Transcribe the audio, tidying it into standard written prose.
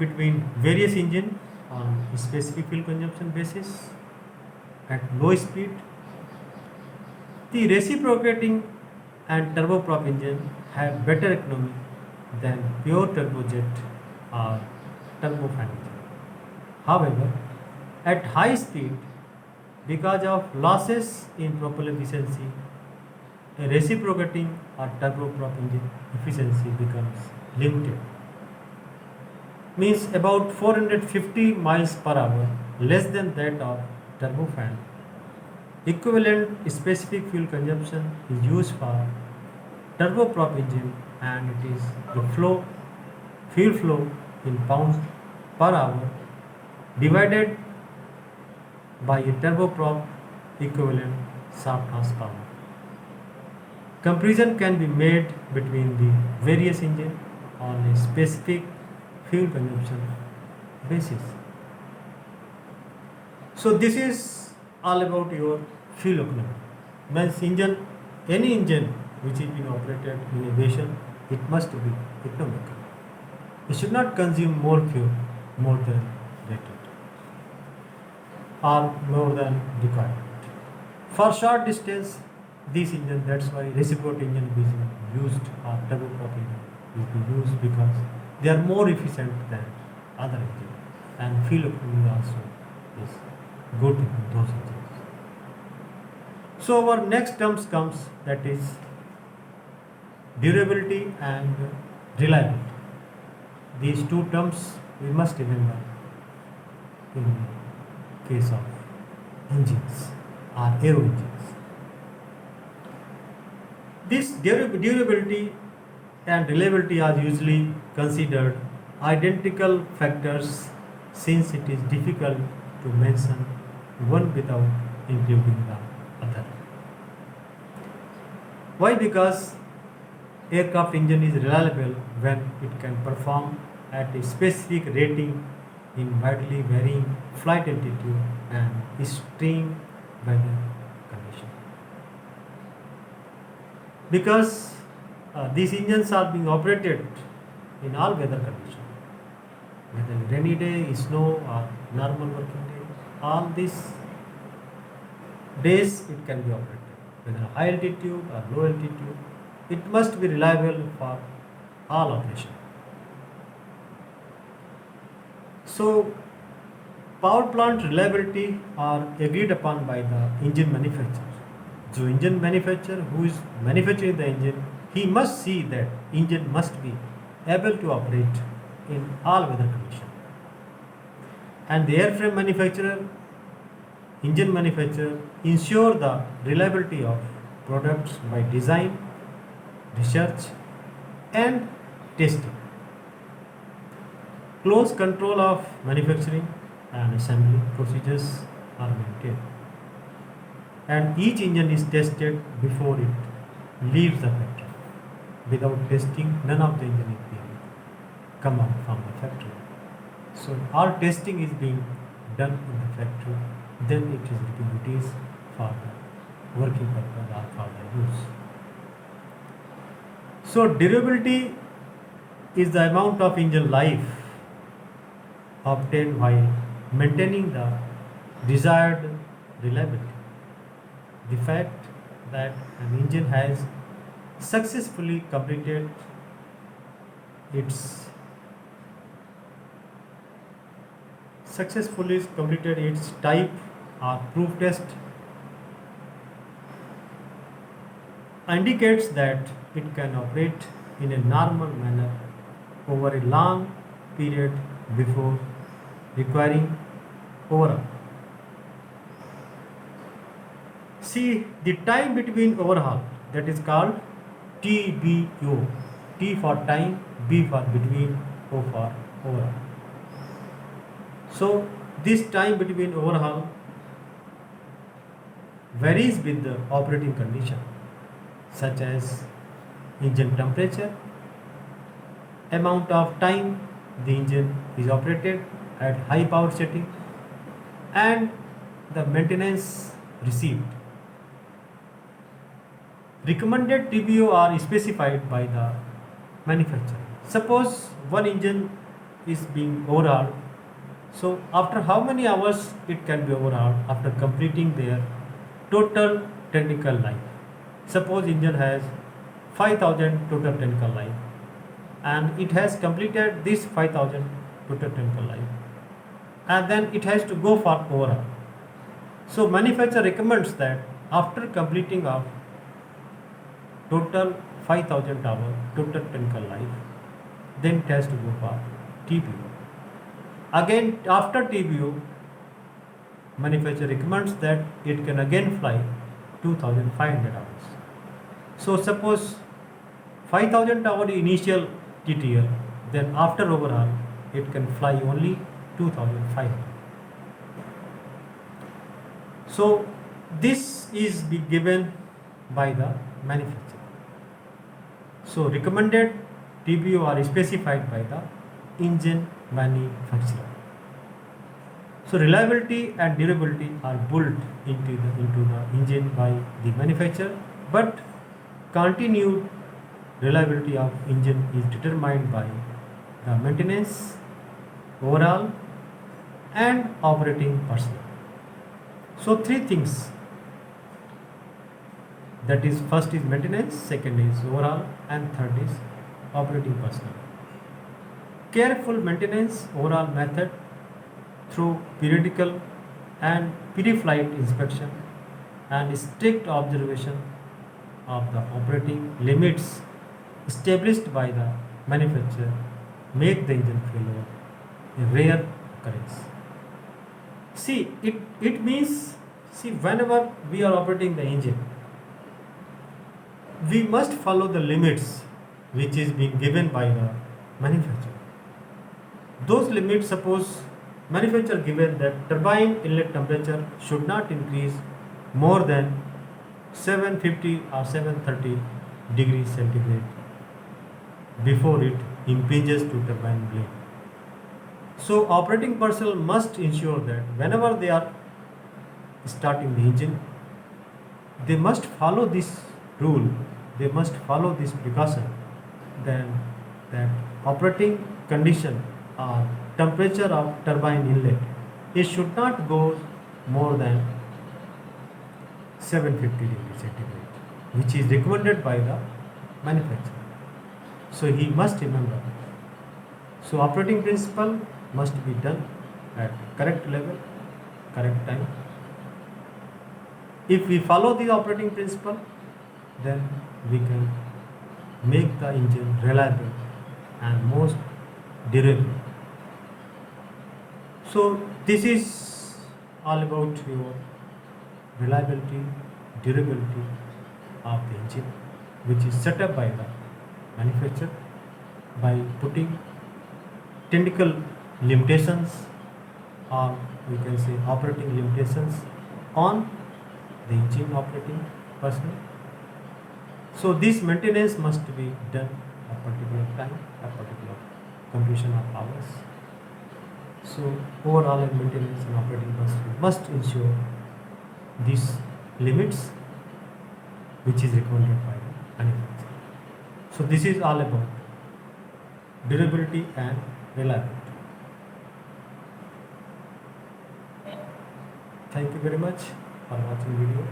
between various engine on specific fuel consumption basis at low speed. The reciprocating and turboprop engine have better economy than pure turbojet or turbofan engine. However, at high speed, because of losses in propellant efficiency, a reciprocating or turboprop engine efficiency becomes limited. Means about 450 miles per hour, less than that of turbofan. Equivalent specific fuel consumption is used for turboprop engine, and it is the fuel flow in pounds per hour divided by a turboprop equivalent shaft horsepower. Comparison can be made between the various engine on a specific fuel consumption basis. So this is all about your fuel economy. Means engine, any engine which is being operated in aviation, it must be economical. It should not consume more fuel more than rated or more than required. For short distance, this engine, that's why reciprocating engine is used or turboprop engine is being used because they are more efficient than other engines, and fuel economy also is good in those engines. So our next terms comes, that is durability and reliability. These two terms we must remember in case of engines or aero engines. This durability and reliability are usually considered identical factors, since it is difficult to mention one without including the other. Why? Because aircraft engine is reliable when it can perform at a specific rating in widely varying flight altitude and extreme weather conditions. Because these engines are being operated in all weather conditions, whether rainy day, snow, or normal working day, all these days it can be operated, whether high altitude or low altitude. It must be reliable for all operation. So, power plant reliability are agreed upon by the engine manufacturer. So, engine manufacturer who is manufacturing the engine, he must see that engine must be able to operate in all weather conditions. And the airframe manufacturer, engine manufacturer, ensure the reliability of products by design, research, and testing. Close control of manufacturing and assembly procedures are maintained, and each engine is tested before it leaves the factory. Without testing, none of the engine is being come out from the factory. So all testing is being done in the factory, then it is for the working purpose or for the use. So durability is the amount of engine life obtained while maintaining the desired reliability. The fact that an engine has successfully its completed its type or proof test indicates that it can operate in a normal manner over a long period before requiring overhaul. See, the time between overhaul, that is called TBO. T for time, B for between, O for overhaul. So this time between overhaul varies with the operating condition, such as engine temperature, amount of time the engine is operated at high power setting, and the maintenance received. Recommended TBO are specified by the manufacturer. Suppose one engine is being overhauled, so after how many hours it can be overhauled after completing their total technical life. Suppose engine has 5000 total technical life and it has completed this 5000 total technical life and then it has to go for overhaul. So manufacturer recommends that after completing of total 5000 hour total technical life, then it has to go for TBU. Again after TBU, manufacturer recommends that it can again fly 2500 hours. So suppose 5000 hour initial TTL, then after overhaul it can fly only 2500. So this is be given by the manufacturer. So recommended TBU are specified by the engine manufacturer. So reliability and durability are built into the engine by the manufacturer, but continued reliability of engine is determined by the maintenance, overall, and operating personnel. So three things, that is first is maintenance, second is overall, and third is operating personnel. Careful maintenance overall method through periodical and pre-flight inspection and strict observation of the operating limits established by the manufacturer make the engine failure a rare occurrence. It means, whenever we are operating the engine, we must follow the limits which is being given by the manufacturer. Those limits, suppose manufacturer given that turbine inlet temperature should not increase more than 750 or 730 degrees centigrade before it impinges to turbine blade. So operating personnel must ensure that whenever they are starting the engine, they must follow this rule, they must follow this precaution, then that operating condition or temperature of turbine inlet, it should not go more than 750 degrees centigrade, which is recommended by the manufacturer. So he must remember. So operating principle must be done at correct level, correct time. If we follow the operating principle, then we can make the engine reliable and most durable. So this is all about your reliability, durability of the engine, which is set up by the manufacturer by putting technical limitations, or we can say operating limitations on the engine operating personnel. So this maintenance must be done a particular time, a particular completion of hours. So overall maintenance and operating personnel must ensure these limits which is recommended by the manufacturer. So this is all about durability and reliability. Thank you very much for watching video.